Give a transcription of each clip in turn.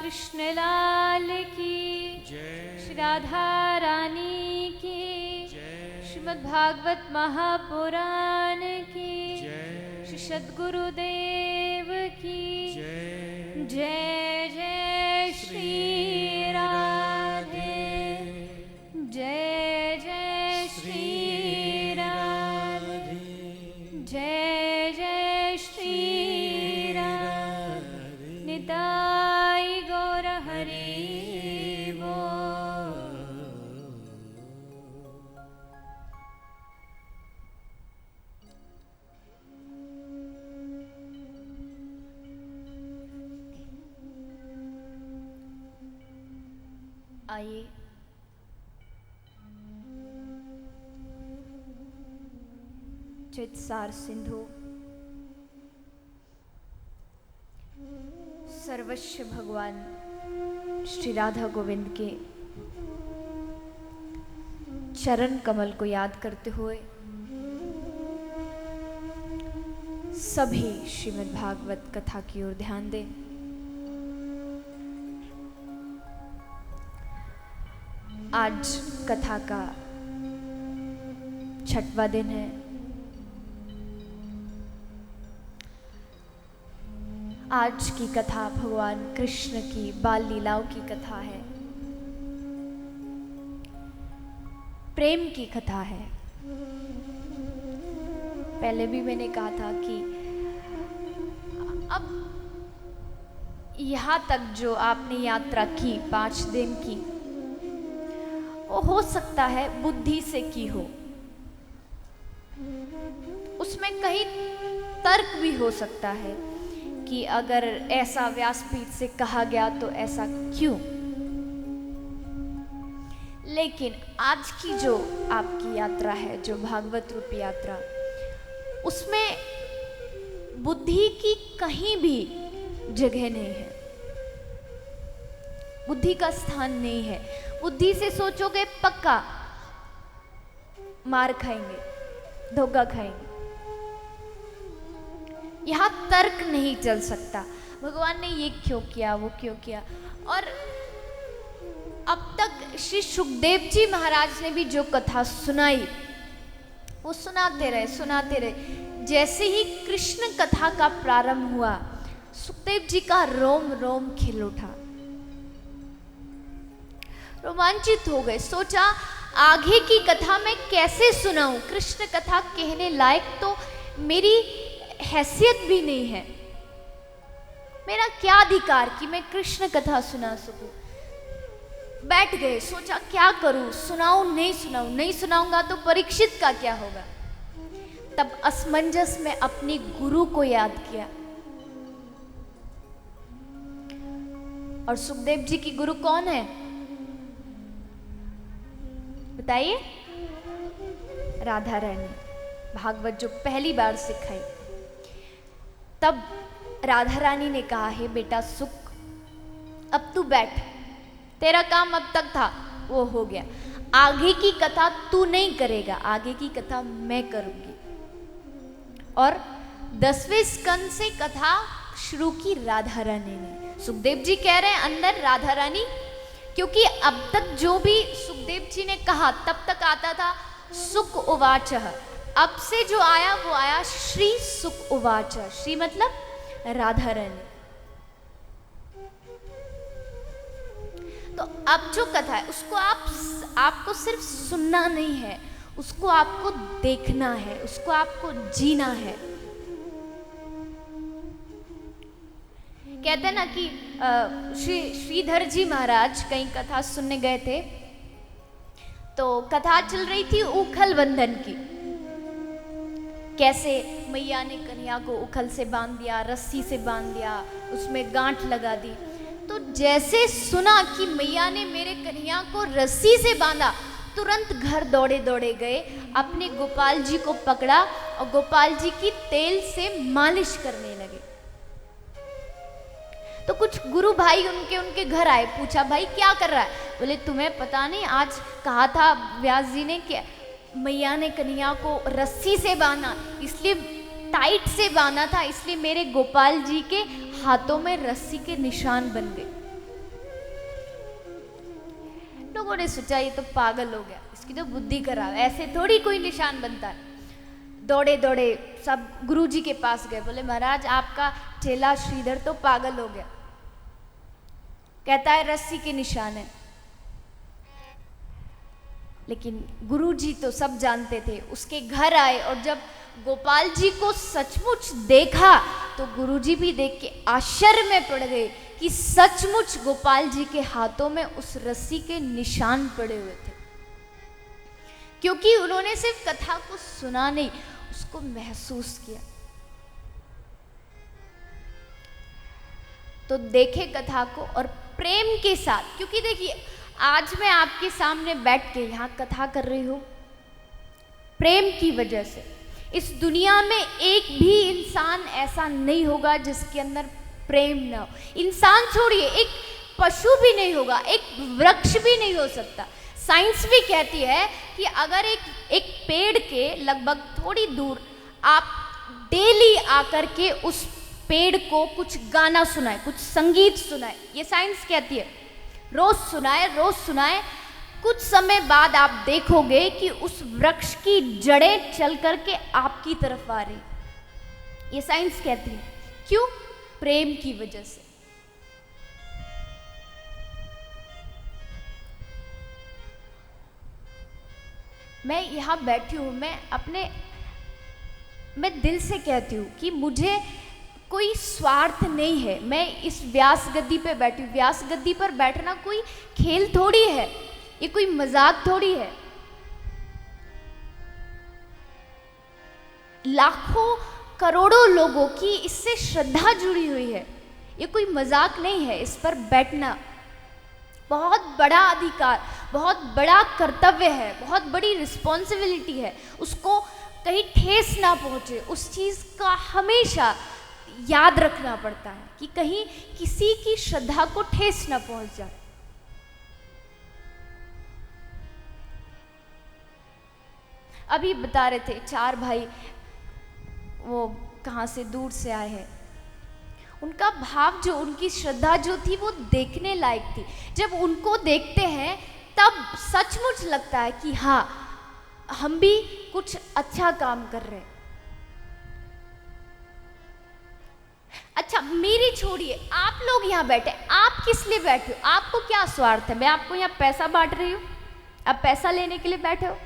कृष्ण लाल की श्री राधा रानी की श्रीमद् भागवत महापुराण की श्री सद्गुरुदेव की जय जय श्री राधे जय जय श्री राधे जय जय श्री राधे निताई गौर हरि बोल। आइए चित्सार सिंधु सर्वस्व भगवान श्री राधा गोविंद के चरण कमल को याद करते हुए सभी श्रीमद् भागवत कथा की ओर ध्यान दें। आज कथा का 6वां दिन है। आज की कथा भगवान कृष्ण की बाल लीलाओं की कथा है, प्रेम की कथा है। पहले भी मैंने कहा था कि अब यहाँ तक जो आपने यात्रा की 5 दिन की, वो हो सकता है बुद्धि से की हो, उसमें कहीं तर्क भी हो सकता है कि अगर ऐसा व्यासपीठ से कहा गया तो ऐसा क्यों। लेकिन आज की जो आपकी यात्रा है, जो भागवत रूपी यात्रा, उसमें बुद्धि की कहीं भी जगह नहीं है, बुद्धि का स्थान नहीं है। बुद्धि से सोचोगे पक्का मार खाएंगे, धोखा खाएंगे। यहां तर्क नहीं चल सकता, भगवान ने ये क्यों किया, वो क्यों किया। और अब तक श्री सुखदेव जी महाराज ने भी जो कथा सुनाई, वो सुनाते रहे। जैसे ही कृष्ण कथा का प्रारंभ हुआ, सुखदेव जी का रोम रोम खिल उठा, रोमांचित हो गए। सोचा आगे की कथा मैं कैसे सुनाऊं, कृष्ण कथा कहने लायक तो मेरी हैसियत भी नहीं है, मेरा क्या अधिकार कि मैं कृष्ण कथा सुना सकूं। बैठ गए, सोचा क्या करूं, सुनाऊं नहीं सुनाऊंगा तो परीक्षित का क्या होगा। तब असमंजस में अपनी गुरु को याद किया। और सुखदेव जी की गुरु कौन है बताइए? राधा रानी। भागवत जो पहली बार सिखाई, तब राधा रानी ने कहा, हे बेटा सुख, अब तू बैठ, तेरा काम अब तक था वो हो गया, आगे की कथा तू नहीं करेगा, आगे की कथा मैं करूंगी। और 10वें स्कंद से कथा शुरू की राधा रानी ने। सुखदेव जी कह रहे हैं अंदर राधा रानी, क्योंकि अब तक जो भी सुखदेव जी ने कहा तब तक आता था सुक उवाच, अब से जो आया वो आया श्री सुक उवाच। श्री मतलब राधा रानी। तो अब जो कथा है उसको आपको सिर्फ सुनना नहीं है, उसको आपको देखना है, उसको आपको जीना है। कहते हैं ना कि श्रीधर जी महाराज कहीं कथा सुनने गए थे, तो कथा चल रही थी उखल बंधन की, कैसे मैया ने कन्हैया को उखल से बांध दिया, रस्सी से बांध दिया, उसमें गांठ लगा दी। तो जैसे सुना कि मैया ने मेरे कन्हैया को रस्सी से बांधा, तुरंत घर दौड़े दौड़े गए, अपने गोपाल जी को पकड़ा और गोपाल जी की तेल से मालिश करने लगे। तो कुछ गुरु भाई उनके घर आए, पूछा भाई क्या कर रहा है? बोले तुम्हें पता नहीं, आज कहा था व्यास जी ने कि मैया ने कन्हैया को रस्सी से बांधा, इसलिए टाइट से बांधा था, इसलिए मेरे गोपाल जी के हाथों में रस्सी के निशान बन गए। लोगों ने सोचा ये तो पागल हो गया, इसकी तो बुद्धि खराब, ऐसे थोड़ी कोई निशान बनता है। दौड़े दौड़े सब गुरु जी के पास गए, बोले महाराज आपका चेला श्रीधर तो पागल हो गया, कहता है रस्सी के निशान है। लेकिन गुरु जी तो सब जानते थे। उसके घर आए और जब गोपाल जी को सचमुच देखा तो गुरु जी भी देख के आश्चर्य में पड़ गए कि सचमुच गोपाल जी के हाथों में उस रस्सी के निशान पड़े हुए थे, क्योंकि उन्होंने सिर्फ कथा को सुना नहीं, उसको महसूस किया। तो देखे कथा को और प्रेम के साथ, क्योंकि देखिए आज मैं आपके सामने बैठ के यहाँ कथा कर रही हूँ प्रेम की वजह से। इस दुनिया में एक भी इंसान ऐसा नहीं होगा जिसके अंदर प्रेम ना हो। इंसान छोड़िए, एक पशु भी नहीं होगा, एक वृक्ष भी नहीं हो सकता। साइंस भी कहती है कि अगर एक पेड़ के लगभग थोड़ी दूर आप डेली आकर के उस पेड़ को कुछ गाना सुनाए, कुछ संगीत सुनाए, ये साइंस कहती है, रोज सुनाए, कुछ समय बाद आप देखोगे कि उस वृक्ष की जड़ें चल करके आपकी तरफ आ रही। ये साइंस कहती है। क्यों? प्रेम की वजह से। मैं यहाँ बैठी हूँ, मैं दिल से कहती हूँ कि मुझे कोई स्वार्थ नहीं है। मैं इस व्यास गद्दी पे बैठी हूँ। व्यास गद्दी पर बैठना कोई खेल थोड़ी है, ये कोई मजाक थोड़ी है। लाखों करोड़ों लोगों की इससे श्रद्धा जुड़ी हुई है, ये कोई मजाक नहीं है। इस पर बैठना बहुत बड़ा अधिकार, बहुत बड़ा कर्तव्य है, बहुत बड़ी रिस्पॉन्सिबिलिटी है। उसको कहीं ठेस ना पहुंचे, उस चीज का हमेशा याद रखना पड़ता है कि कहीं किसी की श्रद्धा को ठेस ना पहुंच जाए। अभी बता रहे थे 4 भाई वो कहाँ से दूर से आए हैं, उनका भाव जो, उनकी श्रद्धा जो थी वो देखने लायक थी। जब उनको देखते हैं तब सचमुच लगता है कि हाँ, हम भी कुछ अच्छा काम कर रहे हैं। अच्छा, मेरी छोड़िए, आप लोग यहाँ बैठे, आप किस लिए बैठे हो? आपको क्या स्वार्थ है? मैं आपको यहाँ पैसा बांट रही हूँ, आप पैसा लेने के लिए बैठे हो?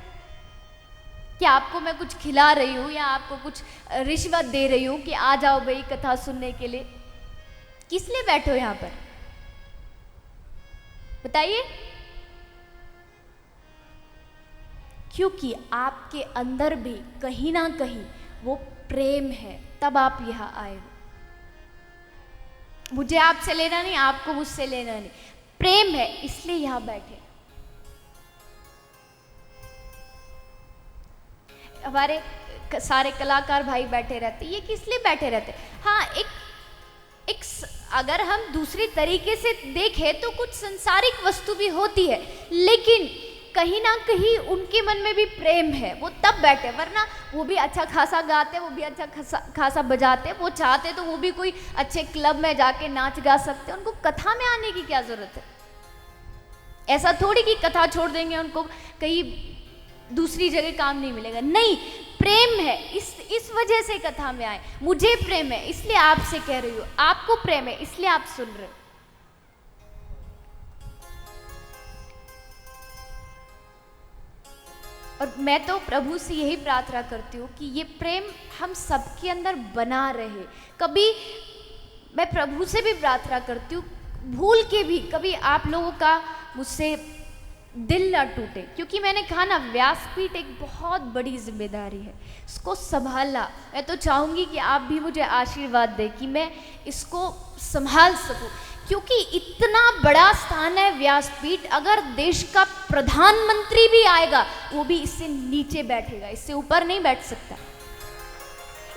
क्या आपको मैं कुछ खिला रही हूँ या आपको कुछ रिश्वत दे रही हूँ कि आ जाओ भाई कथा सुनने के लिए? किस लिए बैठे हो यहाँ पर, बताइए? क्योंकि आपके अंदर भी कहीं ना कहीं वो प्रेम है, तब आप यहाँ आए हो। मुझे आपसे लेना नहीं, आपको मुझसे लेना नहीं, प्रेम है इसलिए यहाँ बैठे। हमारे सारे कलाकार भाई बैठे रहते, ये किस लिए बैठे रहते? हाँ, एक अगर हम दूसरी तरीके से देखें तो कुछ सांसारिक वस्तु भी होती है, लेकिन कहीं ना कहीं उनके मन में भी प्रेम है, वो तब बैठे। वरना वो भी अच्छा खासा गाते, वो भी अच्छा खासा बजाते, वो चाहते तो वो भी कोई अच्छे क्लब में जाके नाच गा सकते। उनको कथा में आने की क्या जरूरत है? ऐसा थोड़ी कि कथा छोड़ देंगे उनको कहीं दूसरी जगह काम नहीं मिलेगा। नहीं, प्रेम है, इस वजह से कथा में आए। मुझे प्रेम है इसलिए आपसे कह रही हूँ, आपको प्रेम है इसलिए आप सुन रहे हो। और मैं तो प्रभु से यही प्रार्थना करती हूँ कि ये प्रेम हम सबके अंदर बना रहे। कभी मैं प्रभु से भी प्रार्थना करती हूँ, भूल के भी कभी आप लोगों का मुझसे दिल ना टूटे, क्योंकि मैंने कहा ना, व्यासपीठ एक बहुत बड़ी जिम्मेदारी है, इसको संभालना। मैं तो चाहूँगी कि आप भी मुझे आशीर्वाद दें कि मैं इसको संभाल सकूं, क्योंकि इतना बड़ा स्थान है व्यासपीठ। अगर देश का प्रधानमंत्री भी आएगा वो भी इससे नीचे बैठेगा, इससे ऊपर नहीं बैठ सकता।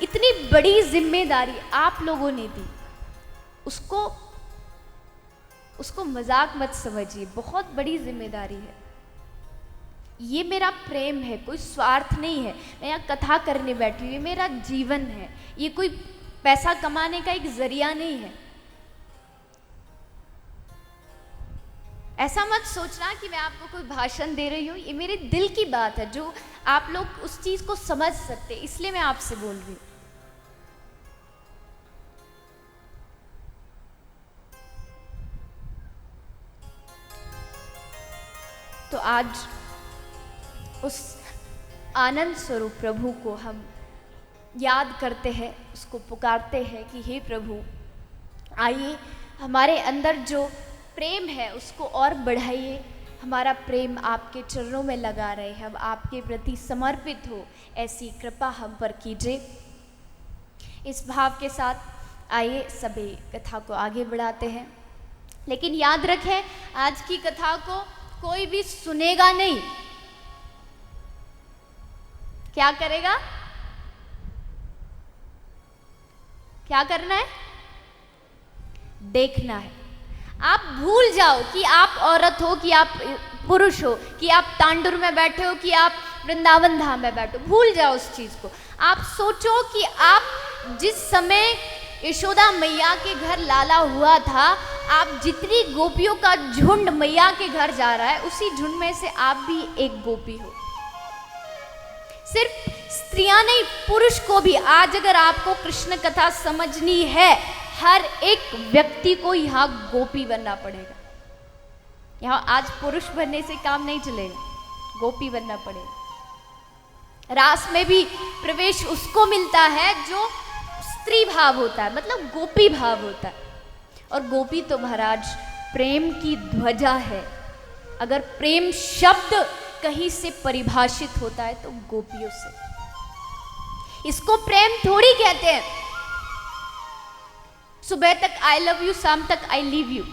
इतनी बड़ी जिम्मेदारी आप लोगों ने दी, उसको मजाक मत समझिए, बहुत बड़ी जिम्मेदारी है। ये मेरा प्रेम है, कोई स्वार्थ नहीं है। मैं यहाँ कथा करने बैठी हूँ, ये मेरा जीवन है, ये कोई पैसा कमाने का एक जरिया नहीं है। ऐसा मत सोचना कि मैं आपको कोई भाषण दे रही हूँ, ये मेरे दिल की बात है जो आप लोग उस चीज को समझ सकते, इसलिए मैं आपसे बोल रही हूँ। तो आज उस आनंद स्वरूप प्रभु को हम याद करते हैं, उसको पुकारते हैं कि हे प्रभु, आइए हमारे अंदर जो प्रेम है उसको और बढ़ाइए। हमारा प्रेम आपके चरणों में लगा रहे, हम आपके प्रति समर्पित हो, ऐसी कृपा हम पर कीजिए। इस भाव के साथ आइए सभी कथा को आगे बढ़ाते हैं। लेकिन याद रखें, आज की कथा को कोई भी सुनेगा नहीं। क्या करेगा? क्या करना है? देखना है। आप भूल जाओ कि आप औरत हो, कि आप पुरुष हो, कि आप तांडुर में बैठे हो, कि आप वृंदावन धाम में बैठे हो। भूल जाओ उस चीज को। आप सोचो कि आप जिस समय यशोदा मैया के घर लाला हुआ था, आप जितनी गोपियों का झुंड मैया के घर जा रहा है, उसी झुंड में से आप भी एक गोपी हो। सिर्फ स्त्रियां नहीं, पुरुष को भी आज अगर आपको कृष्ण कथा समझनी है, हर एक व्यक्ति को यहाँ गोपी बनना पड़ेगा। यहाँ आज पुरुष बनने से काम नहीं चलेगा, गोपी बनना पड़ेगा। रास में भी प्रवेश उसको मिलता है जो स्त्री भाव होता है, मतलब गोपी भाव होता है। और गोपी तो महाराज प्रेम की ध्वजा है। अगर प्रेम शब्द कहीं से परिभाषित होता है तो गोपियों से। इसको प्रेम थोड़ी कहते हैं, सुबह तक आई लव यू, शाम तक आई लीव यू।